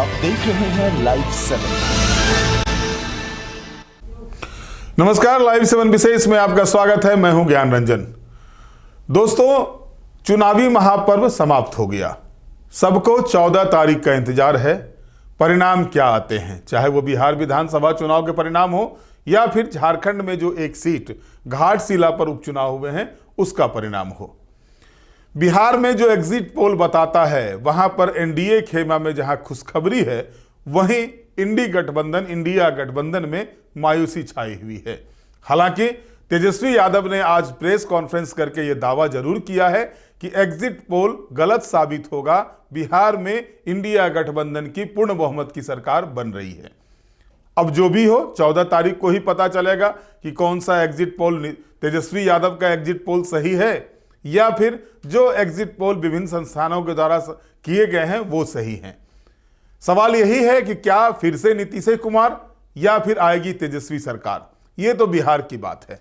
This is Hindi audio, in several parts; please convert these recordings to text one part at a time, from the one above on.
आप देख रहे हैं लाइव 7। नमस्कार, लाइव 7 विशेष में आपका स्वागत है। मैं हूं ज्ञान रंजन। दोस्तों, चुनावी महापर्व समाप्त हो गया। सबको 14 तारीख का इंतजार है। परिणाम क्या आते हैं, चाहे वो बिहार विधानसभा चुनाव के परिणाम हो या फिर झारखंड में जो एक सीट घाटशिला पर उपचुनाव हुए हैं उसका परिणाम हो। बिहार में जो एग्जिट पोल बताता है वहां पर एनडीए खेमा में जहां खुशखबरी है, वहीं इंडिया गठबंधन में मायूसी छाई हुई है। हालांकि तेजस्वी यादव ने आज प्रेस कॉन्फ्रेंस करके यह दावा जरूर किया है कि एग्जिट पोल गलत साबित होगा, बिहार में इंडिया गठबंधन की पूर्ण बहुमत की सरकार बन रही है। अब जो भी हो, 14 तारीख को ही पता चलेगा कि कौन सा एग्जिट पोल तेजस्वी यादव का एग्जिट पोल सही है या फिर जो एग्जिट पोल विभिन्न संस्थानों के द्वारा किए गए हैं वो सही हैं। सवाल यही है कि क्या फिर से नीतीश कुमार या फिर आएगी तेजस्वी सरकार, ये तो बिहार की बात है।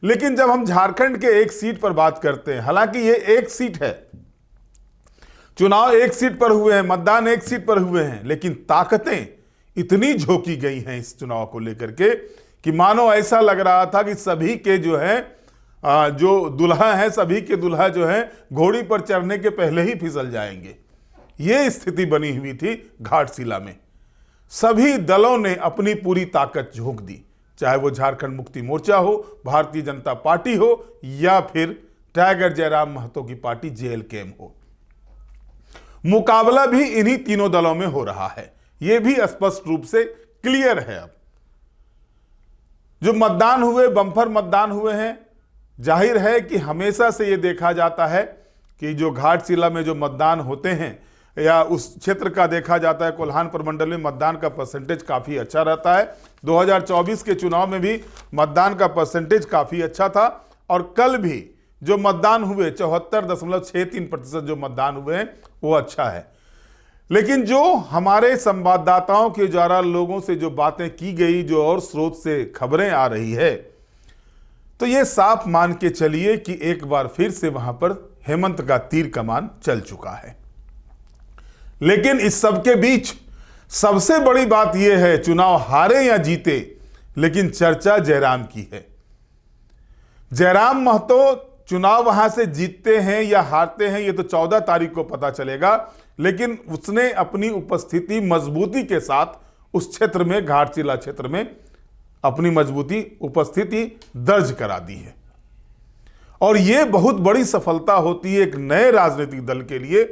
लेकिन जब हम झारखंड के एक सीट पर बात करते हैं, हालांकि ये एक सीट है, चुनाव एक सीट पर हुए हैं, मतदान एक सीट पर हुए हैं, लेकिन ताकतें इतनी झोंकी गई हैं इस चुनाव को लेकर के कि मानो ऐसा लग रहा था कि सभी के जो है जो दुल्हा है, सभी के दुल्हा जो है घोड़ी पर चढ़ने के पहले ही फिसल जाएंगे। ये स्थिति बनी हुई थी घाटशिला में। सभी दलों ने अपनी पूरी ताकत झोंक दी, चाहे वो झारखंड मुक्ति मोर्चा हो, भारतीय जनता पार्टी हो या फिर टाइगर जयराम महतो की पार्टी जेएलकेएम हो। मुकाबला भी इन्हीं तीनों दलों में हो रहा है, यह भी स्पष्ट रूप से क्लियर है। अब जो मतदान हुए, बम्पर मतदान हुए हैं, जाहिर है कि हमेशा से यह देखा जाता है कि जो घाटशिला में जो मतदान होते हैं या उस क्षेत्र का देखा जाता है, कोल्हान प्रमंडल में मतदान का परसेंटेज काफ़ी अच्छा रहता है। 2024 के चुनाव में भी मतदान का परसेंटेज काफ़ी अच्छा था और कल भी जो मतदान हुए 74.63% जो मतदान हुए हैं वो अच्छा है। लेकिन जो हमारे संवाददाताओं के द्वारा लोगों से जो बातें की गई, जो और स्रोत से खबरें आ रही है, तो ये साफ मान के चलिए कि एक बार फिर से वहां पर हेमंत का तीर कमान चल चुका है। लेकिन इस सब के बीच सबसे बड़ी बात यह है, चुनाव हारे या जीते, लेकिन चर्चा जयराम की है। जयराम महतो चुनाव वहां से जीतते हैं या हारते हैं ये तो 14 तारीख को पता चलेगा, लेकिन उसने अपनी उपस्थिति मजबूती के साथ उस क्षेत्र में, घाटशिला क्षेत्र में अपनी मजबूती उपस्थिति दर्ज करा दी है। और यह बहुत बड़ी सफलता होती है एक नए राजनीतिक दल के लिए।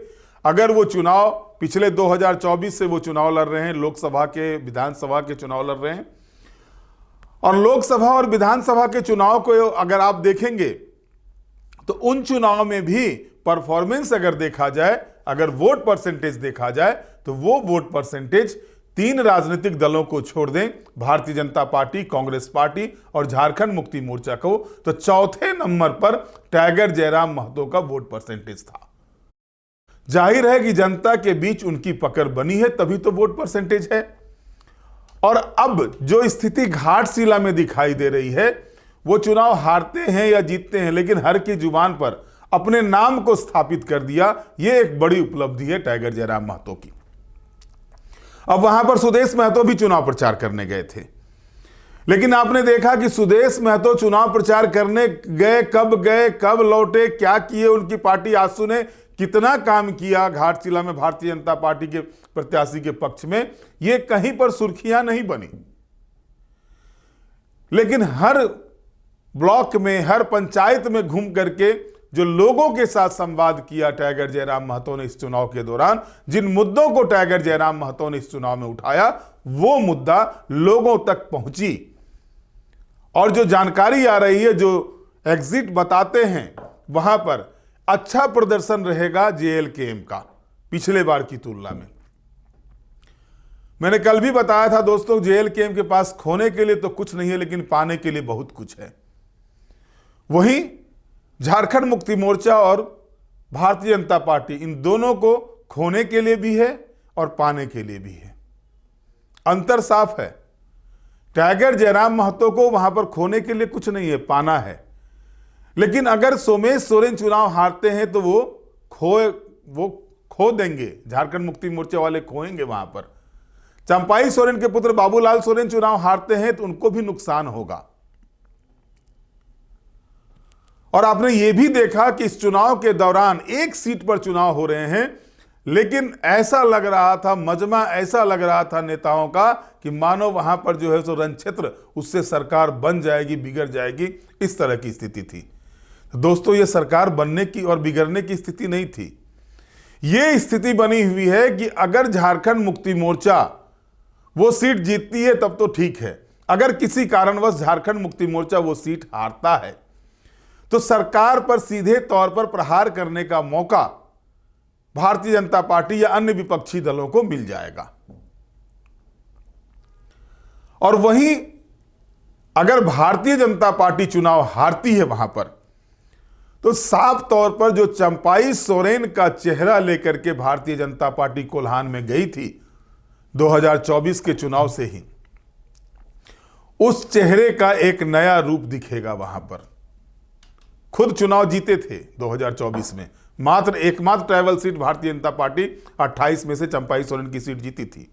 अगर वो चुनाव पिछले 2024 से वो चुनाव लड़ रहे हैं, लोकसभा के, विधानसभा के चुनाव लड़ रहे हैं, और लोकसभा और विधानसभा के चुनाव को अगर आप देखेंगे तो उन चुनाव में भी परफॉर्मेंस अगर देखा जाए, अगर वोट परसेंटेज देखा जाए, तो वो वोट परसेंटेज 3 राजनीतिक दलों को छोड़ दें, भारतीय जनता पार्टी, कांग्रेस पार्टी और झारखंड मुक्ति मोर्चा को, तो चौथे नंबर पर टाइगर जयराम महतो का वोट परसेंटेज था। जाहिर है कि जनता के बीच उनकी पकड़ बनी है, तभी तो वोट परसेंटेज है। और अब जो स्थिति घाटशिला में दिखाई दे रही है, वो चुनाव हारते हैं या जीतते हैं, लेकिन हर की जुबान पर अपने नाम को स्थापित कर दिया। यह एक बड़ी उपलब्धि है टाइगर जयराम महतो की। अब वहां पर सुदेश महतो भी चुनाव प्रचार करने गए थे, लेकिन आपने देखा कि सुदेश महतो चुनाव प्रचार करने गए, कब लौटे, क्या किए, उनकी पार्टी आसू ने कितना काम किया घाटशिला में भारतीय जनता पार्टी के प्रत्याशी के पक्ष में, ये कहीं पर सुर्खियां नहीं बनी। लेकिन हर ब्लॉक में, हर पंचायत में घूम करके जो लोगों के साथ संवाद किया टाइगर जयराम महतो ने इस चुनाव के दौरान, जिन मुद्दों को टाइगर जयराम महतो ने इस चुनाव में उठाया, वो मुद्दा लोगों तक पहुंची। और जो जानकारी आ रही है, जो एग्जिट बताते हैं, वहां पर अच्छा प्रदर्शन रहेगा जेएलकेएम का पिछले बार की तुलना में। मैंने कल भी बताया था दोस्तों, जेएलकेएम के पास खोने के लिए तो कुछ नहीं है, लेकिन पाने के लिए बहुत कुछ है। वहीं झारखंड मुक्ति मोर्चा और भारतीय जनता पार्टी, इन दोनों को खोने के लिए भी है और पाने के लिए भी है। अंतर साफ है। टाइगर जयराम महतो को वहां पर खोने के लिए कुछ नहीं है, पाना है। लेकिन अगर सोमेश सोरेन चुनाव हारते हैं तो वो खो देंगे, झारखंड मुक्ति मोर्चा वाले खोएंगे वहां पर, चंपाई सोरेन के पुत्र बाबूलाल सोरेन चुनाव हारते हैं तो उनको भी नुकसान होगा। और आपने यह भी देखा कि इस चुनाव के दौरान एक सीट पर चुनाव हो रहे हैं, लेकिन ऐसा लग रहा था, मजमा ऐसा लग रहा था नेताओं का कि मानो वहां पर जो है सो रणक्षेत्र, उससे सरकार बन जाएगी, बिगड़ जाएगी, इस तरह की स्थिति थी। तो दोस्तों, यह सरकार बनने की और बिगड़ने की स्थिति नहीं थी। यह स्थिति बनी हुई है कि अगर झारखंड मुक्ति मोर्चा वो सीट जीतती है तब तो ठीक है, अगर किसी कारणवश झारखंड मुक्ति मोर्चा वो सीट हारता है तो सरकार पर सीधे तौर पर प्रहार करने का मौका भारतीय जनता पार्टी या अन्य विपक्षी दलों को मिल जाएगा। और वहीं अगर भारतीय जनता पार्टी चुनाव हारती है वहां पर, तो साफ तौर पर जो चंपाई सोरेन का चेहरा लेकर के भारतीय जनता पार्टी कोल्हान में गई थी 2024 के चुनाव से ही, उस चेहरे का एक नया रूप दिखेगा वहां पर। खुद चुनाव जीते थे 2024 में, एकमात्र tribal seat Bharatiya Janata party 28 में से चंपाई सोरेन की सीट जीती थी।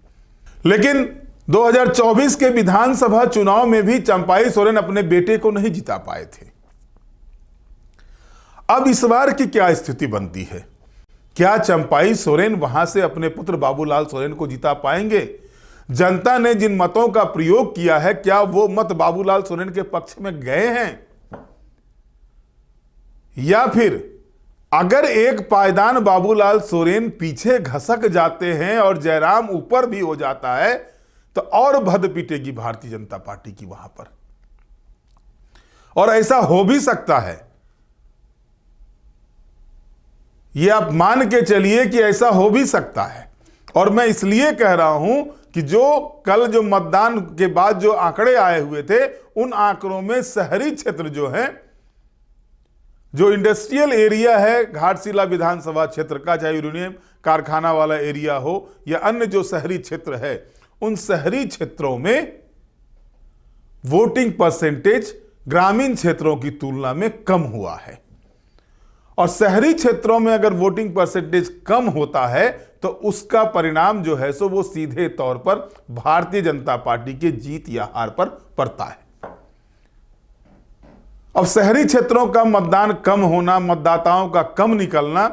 लेकिन 2024 के विधानसभा चुनाव में भी चंपाई सोरेन अपने बेटे को नहीं जिता पाए थे। अब इस बार की क्या स्थिति बनती है? क्या चंपाई सोरेन वहां से अपने पुत्र बाबूलाल सोरेन को जिता पाएंगे? जनता ने जिन मतों का प्रयोग किया है, क्या वो मत बाबूलाल सोरेन के पक्ष में गए हैं? या फिर अगर एक पायदान बाबूलाल सोरेन पीछे घसक जाते हैं और जयराम ऊपर भी हो जाता है तो और भद पिटेगी भारतीय जनता पार्टी की वहां पर। और ऐसा हो भी सकता है, यह आप मान के चलिए कि ऐसा हो भी सकता है। और मैं इसलिए कह रहा हूं कि कल जो मतदान के बाद जो आंकड़े आए हुए थे, उन आंकड़ों में शहरी क्षेत्र जो है, जो इंडस्ट्रियल एरिया है घाटशिला विधानसभा क्षेत्र का, चाहे यूरेनियम कारखाना वाला एरिया हो या अन्य जो शहरी क्षेत्र है, उन शहरी क्षेत्रों में वोटिंग परसेंटेज ग्रामीण क्षेत्रों की तुलना में कम हुआ है। और शहरी क्षेत्रों में अगर वोटिंग परसेंटेज कम होता है तो उसका परिणाम जो है सो वो सीधे तौर पर भारतीय जनता पार्टी के जीत या हार पर पड़ता है। अब शहरी क्षेत्रों का मतदान कम होना, मतदाताओं का कम निकलना,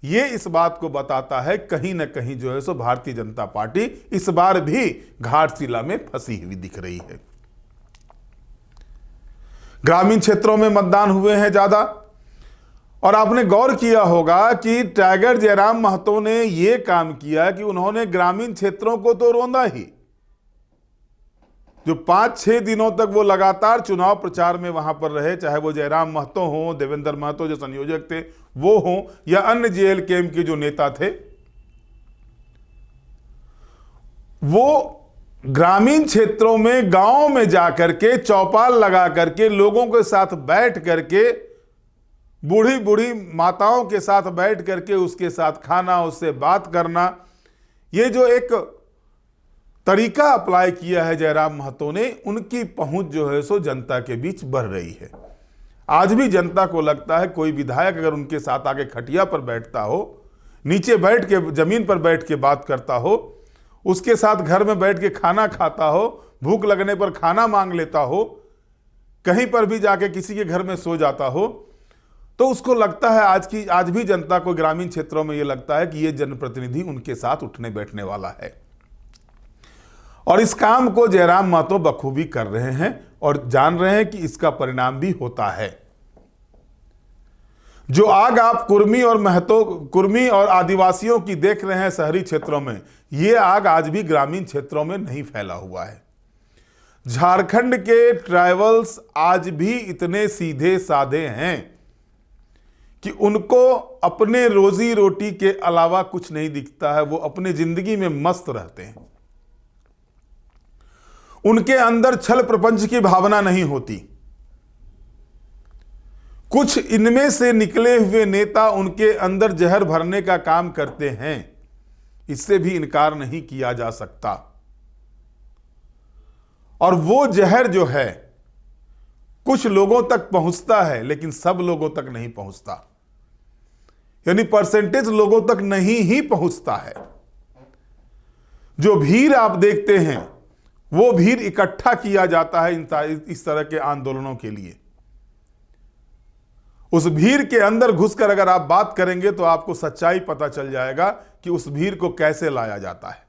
ये इस बात को बताता है कहीं ना कहीं जो है सो भारतीय जनता पार्टी इस बार भी घाटशिला में फंसी हुई दिख रही है। ग्रामीण क्षेत्रों में मतदान हुए हैं ज्यादा। और आपने गौर किया होगा कि टाइगर जयराम महतो ने यह काम किया कि उन्होंने ग्रामीण क्षेत्रों को तो रौंदा ही। जो 5-6 दिनों तक वो लगातार चुनाव प्रचार में वहां पर रहे, चाहे वो जयराम महतो हो, देवेंद्र महतो जो संयोजक थे वो हो, या अन्य जेएलकेएम के जो नेता थे, वो ग्रामीण क्षेत्रों में, गांवों में जाकर के चौपाल लगा करके लोगों के साथ बैठ करके, बूढ़ी बूढ़ी माताओं के साथ बैठ करके उसके साथ खाना, उससे बात करना, ये जो एक तरीका अप्लाई किया है जयराम महतो ने, उनकी पहुंच जो है सो जनता के बीच बढ़ रही है। आज भी जनता को लगता है कोई विधायक अगर उनके साथ आके खटिया पर बैठता हो, नीचे बैठ के, जमीन पर बैठ के बात करता हो, उसके साथ घर में बैठ के खाना खाता हो, भूख लगने पर खाना मांग लेता हो, कहीं पर भी जाके किसी के घर में सो जाता हो, तो उसको लगता है आज भी जनता को ग्रामीण क्षेत्रों में यह लगता है कि यह जनप्रतिनिधि उनके साथ उठने बैठने वाला है। और इस काम को जयराम महतो बखूबी कर रहे हैं और जान रहे हैं कि इसका परिणाम भी होता है। जो आग आप कुर्मी और आदिवासियों की देख रहे हैं शहरी क्षेत्रों में, यह आग आज भी ग्रामीण क्षेत्रों में नहीं फैला हुआ है। झारखंड के ट्राइबल्स आज भी इतने सीधे साधे हैं कि उनको अपने रोजी रोटी के अलावा कुछ नहीं दिखता है। वो अपने जिंदगी में मस्त रहते हैं। उनके अंदर छल प्रपंच की भावना नहीं होती। कुछ इनमें से निकले हुए नेता उनके अंदर जहर भरने का काम करते हैं, इससे भी इनकार नहीं किया जा सकता। और वो जहर जो है कुछ लोगों तक पहुंचता है लेकिन सब लोगों तक नहीं पहुंचता, यानी परसेंटेज लोगों तक नहीं ही पहुंचता है। जो भीड़ आप देखते हैं वो भीड़ इकट्ठा किया जाता है इस तरह के आंदोलनों के लिए। उस भीड़ के अंदर घुसकर अगर आप बात करेंगे तो आपको सच्चाई पता चल जाएगा कि उस भीड़ को कैसे लाया जाता है।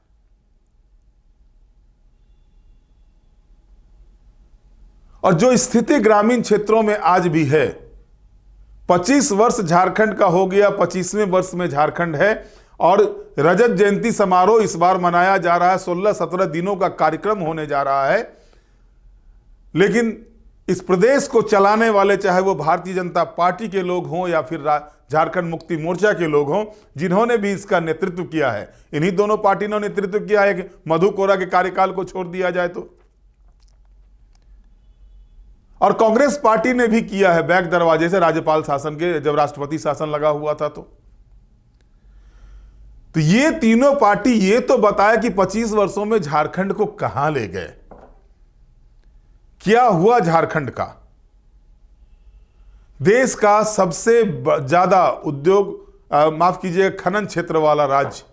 और जो स्थिति ग्रामीण क्षेत्रों में आज भी है, 25 वर्ष झारखंड का हो गया, 25वें वर्ष में झारखंड है और रजत जयंती समारोह इस बार मनाया जा रहा है। 16-17 दिनों का कार्यक्रम होने जा रहा है। लेकिन इस प्रदेश को चलाने वाले, चाहे वो भारतीय जनता पार्टी के लोग हों या फिर झारखंड मुक्ति मोर्चा के लोग हों, जिन्होंने भी इसका नेतृत्व किया है, इन्हीं दोनों पार्टी ने नेतृत्व किया है कि मधु कोरा के कार्यकाल को छोड़ दिया जाए तो। और कांग्रेस पार्टी ने भी किया है बैक दरवाजे से राज्यपाल शासन के, जब राष्ट्रपति शासन लगा हुआ था तो ये तीनों पार्टी ये तो बताया कि 25 वर्षों में झारखंड को कहां ले गए, क्या हुआ झारखंड का। देश का सबसे ज्यादा उद्योग, माफ कीजिएगा, खनन क्षेत्र वाला राज्य,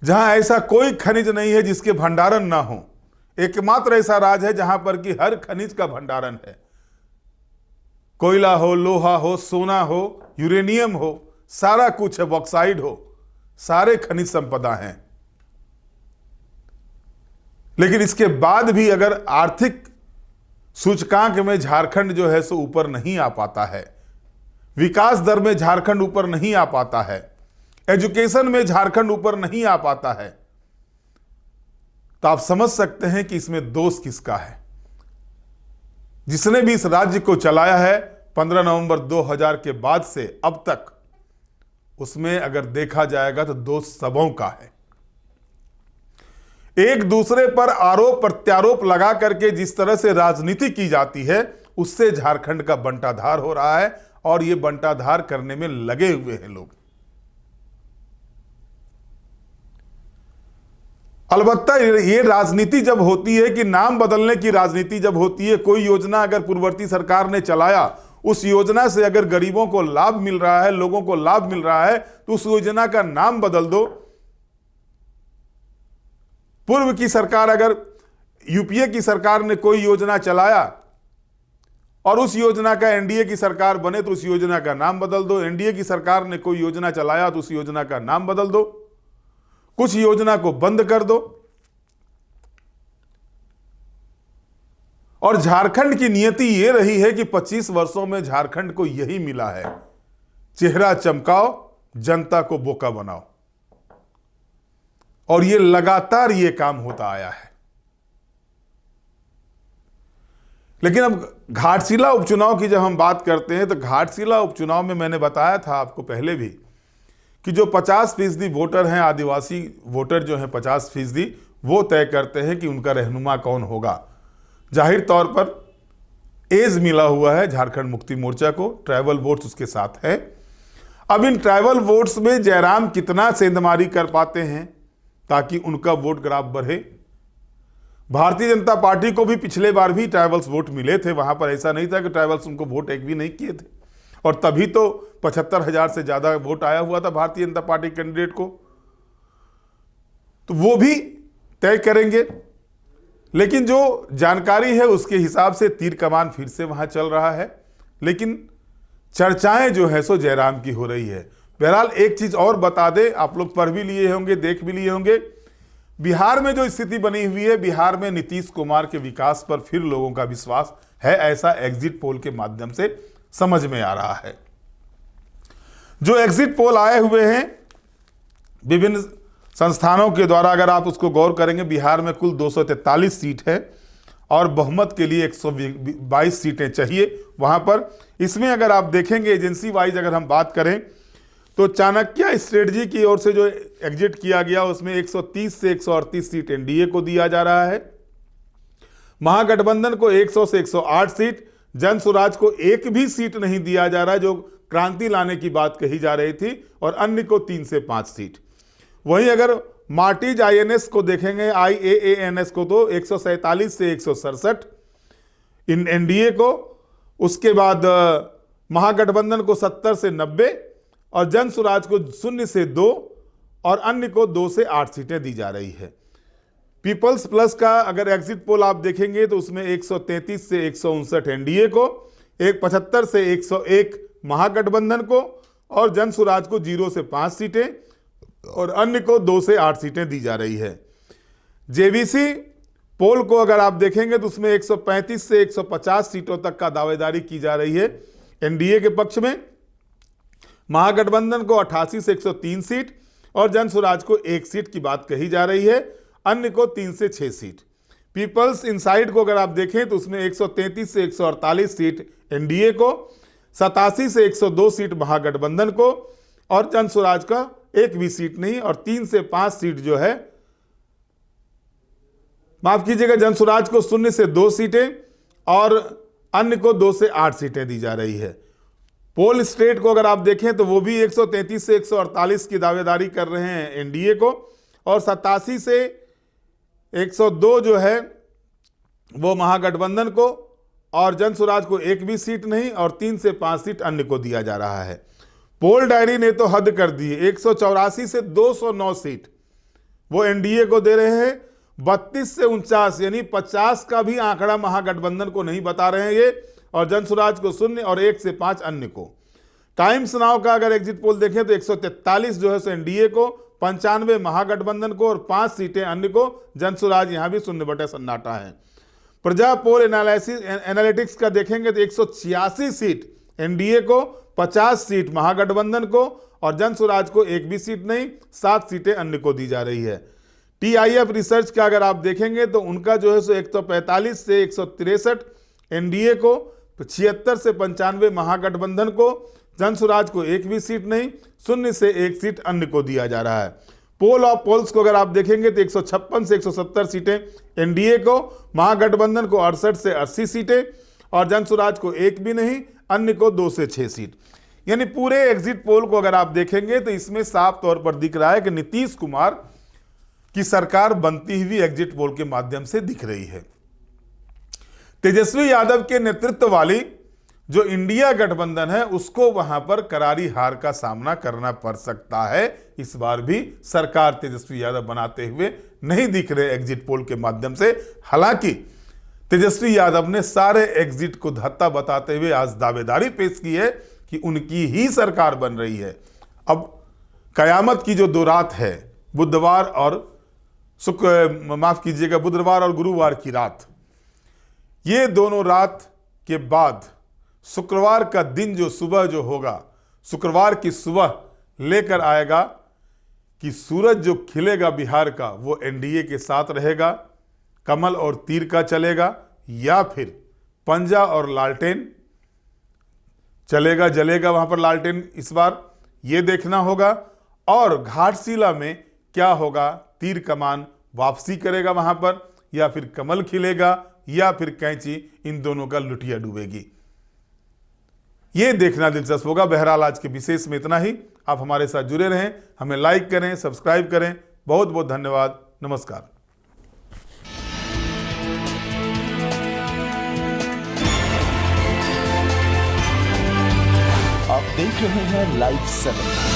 जहां ऐसा कोई खनिज नहीं है जिसके भंडारण ना हो। एकमात्र ऐसा राज्य है जहां पर कि हर खनिज का भंडारण है। कोयला हो, लोहा हो, सोना हो, यूरेनियम हो, सारा कुछ है, बॉक्साइड हो, सारे खनिज संपदा हैं। लेकिन इसके बाद भी अगर आर्थिक सूचकांक में झारखंड जो है सो ऊपर नहीं आ पाता है, विकास दर में झारखंड ऊपर नहीं आ पाता है, एजुकेशन में झारखंड ऊपर नहीं आ पाता है, तो आप समझ सकते हैं कि इसमें दोष किसका है। जिसने भी इस राज्य को चलाया है 15 नवंबर 2000 के बाद से अब तक, उसमें अगर देखा जाएगा तो दोष सबों का है। एक दूसरे पर आरोप प्रत्यारोप लगा करके जिस तरह से राजनीति की जाती है, उससे झारखंड का बंटाधार हो रहा है और ये बंटाधार करने में लगे हुए हैं लोग। अलबत्ता ये राजनीति जब होती है कि नाम बदलने की राजनीति जब होती है, कोई योजना अगर पूर्ववर्ती सरकार ने चलाया, उस योजना से अगर गरीबों को लाभ मिल रहा है, लोगों को लाभ मिल रहा है, तो उस योजना का नाम बदल दो। पूर्व की सरकार, अगर यूपीए की सरकार ने कोई योजना चलाया और उस योजना का एनडीए की सरकार बने तो उस योजना का नाम बदल दो। एनडीए की सरकार ने कोई योजना चलाया तो उस योजना का नाम बदल दो, कुछ योजना को बंद कर दो। और झारखंड की नियति यह रही है कि 25 वर्षों में झारखंड को यही मिला है, चेहरा चमकाओ, जनता को बोका बनाओ। और ये लगातार ये काम होता आया है। लेकिन अब घाटशिला उपचुनाव की जब हम बात करते हैं तो घाटशिला उपचुनाव में मैंने बताया था आपको पहले भी कि जो 50% वोटर हैं, आदिवासी वोटर जो हैं 50%, वो तय करते हैं कि उनका रहनुमा कौन होगा। जाहिर तौर पर एज मिला हुआ है झारखंड मुक्ति मोर्चा को, ट्राइबल वोट्स उसके साथ है। अब इन ट्राइबल वोट्स में जयराम कितना सेंधमारी कर पाते हैं ताकि उनका वोट ग्राफ बढ़े। भारतीय जनता पार्टी को भी पिछले बार भी ट्राइबल्स वोट मिले थे, वहां पर ऐसा नहीं था कि ट्राइबल्स उनको वोट एक भी नहीं किए थे, और तभी तो 75,000 से ज्यादा वोट आया हुआ था भारतीय जनता पार्टी कैंडिडेट को। तो वो भी तय करेंगे। लेकिन जो जानकारी है उसके हिसाब से तीर कमान फिर से वहां चल रहा है, लेकिन चर्चाएं जो है सो जयराम की हो रही है। बहरहाल एक चीज और बता दें, आप लोग पढ़ भी लिए होंगे, देख भी लिए होंगे, बिहार में जो स्थिति बनी हुई है, बिहार में नीतीश कुमार के विकास पर फिर लोगों का विश्वास है, ऐसा एग्जिट पोल के माध्यम से समझ में आ रहा है। जो एग्जिट पोल आए हुए हैं विभिन्न संस्थानों के द्वारा, अगर आप उसको गौर करेंगे, बिहार में कुल 243 सीट है और बहुमत के लिए 122 सीटें चाहिए वहां पर। इसमें अगर आप देखेंगे एजेंसी वाइज अगर हम बात करें तो चाणक्य स्ट्रेटजी की ओर से जो एग्जिट किया गया उसमें 130 से 138 सीट एनडीए को दिया जा रहा है, महागठबंधन को 100 से 108 सीट, जन स्वराज को एक भी सीट नहीं दिया जा रहा है जो क्रांति लाने की बात कही जा रही थी, और अन्य को 3 से 5 सीट। वहीं अगर मार्टिज आईएनएस को देखेंगे, IAANS को तो 147 से 167 इन एनडीए को, उसके बाद महागठबंधन को 70 से 90 और जन स्वराज को 0 से 2 और अन्य को 2 से 8 सीटें दी जा रही है। पीपल्स प्लस का अगर एग्जिट पोल आप देखेंगे तो उसमें 133 से 159 एनडीए को, 75 से 101 महागठबंधन को और जन स्वराज को 0 से 5 सीटें और अन्य को 2 से 8 सीटें दी जा रही है। जेवीसी पोल को अगर आप देखेंगे तो उसमें 135 से 150 सीटों तक का दावेदारी की जा रही है एनडीए के पक्ष में, महागठबंधन को 88 से 103 सीट और जन स्वराज को 1 सीट की बात कही जा रही है, अन्य को 3 से 6 सीट। पीपल्स इनसाइड को अगर आप देखें तो उसमें 133 से 148 सीट एनडीए को, 87 से 102 सीट महागठबंधन को और जन स्वराज का 1 भी सीट नहीं और 3 से 5 सीट जो है, माफ कीजिएगा, जन स्वराज को 0 से 2 सीटें और अन्य को 2 से 8 सीटें दी जा रही है। पोल स्टेट को अगर आप देखें तो वो भी 133 से 148 की दावेदारी कर रहे हैं एनडीए को और 87 से 102 जो है वो महागठबंधन को और जन स्वराज को 1 भी सीट नहीं और 3 से 5 सीट अन्य को दिया जा रहा है। पोल डायरी ने तो हद कर दी, 184 से 209 सीट वो एनडीए को दे रहे हैं, 32 से 49 यानी 50 का भी आंकड़ा महागठबंधन को नहीं बता रहे हैं ये, और जन स्वराज को 0 और 1 से 5 अन्य को। टाइम्स नाउ का अगर एग्जिट पोल देखें तो 143 जो है सो एनडीए को, 95 महागठबंधन को और 5 सीटें अन्य को, जन स्वराज यहां भी 0 सन्नाटा है। प्रजा पोल एनालिटिक्स का देखेंगे तो 186 सीट एनडीए को, 50 सीट महागठबंधन को और जन स्वराज को 1 भी सीट नहीं, 7 सीटें अन्य को दी जा रही है। टीआईएफ रिसर्च का अगर आप देखेंगे तो उनका जो है सो 145 से 163 एनडीए को, 76 से 95 महागठबंधन को, जन स्वराज को 1 भी सीट नहीं, 0 से 1 सीट अन्य को दिया जा रहा है। पोल ऑफ पोल्स को अगर आप देखेंगे तो 156 से 170 सीटें एनडीए को, महागठबंधन को 68 से 80 सीटें और जन स्वराज को 1 भी नहीं, अन्य को 2 से 6 सीट। यानी पूरे एग्जिट पोल को अगर आप देखेंगे तो इसमें साफ तौर पर दिख रहा है कि नीतीश कुमार की सरकार बनती हुई एग्जिट पोल के माध्यम से दिख रही है। तेजस्वी यादव के नेतृत्व वाली जो इंडिया गठबंधन है उसको वहां पर करारी हार का सामना करना पड़ सकता है। इस बार भी सरकार तेजस्वी यादव बनाते हुए नहीं दिख रहे एग्जिट पोल के माध्यम से। हालांकि तेजस्वी यादव ने सारे एग्जिट को धत्ता बताते हुए आज दावेदारी पेश की है कि उनकी ही सरकार बन रही है। अब कयामत की जो 2 रात है, बुधवार और बुधवार और गुरुवार की रात, ये दोनों रात के बाद शुक्रवार का दिन जो सुबह जो होगा, शुक्रवार की सुबह लेकर आएगा कि सूरज जो खिलेगा बिहार का वो एनडीए के साथ रहेगा, कमल और तीर का चलेगा या फिर पंजा और लालटेन चलेगा, जलेगा वहां पर लालटेन। इस बार ये देखना होगा। और घाटशिला में क्या होगा, तीर कमान वापसी करेगा वहां पर या फिर कमल खिलेगा या फिर कैंची, इन दोनों का लुटिया डूबेगी, ये देखना दिलचस्प होगा। बहरहाल आज के विशेष में इतना ही। आप हमारे साथ जुड़े रहें, हमें लाइक करें, सब्सक्राइब करें। बहुत बहुत धन्यवाद। नमस्कार। आप देख रहे हैं लाइव 7।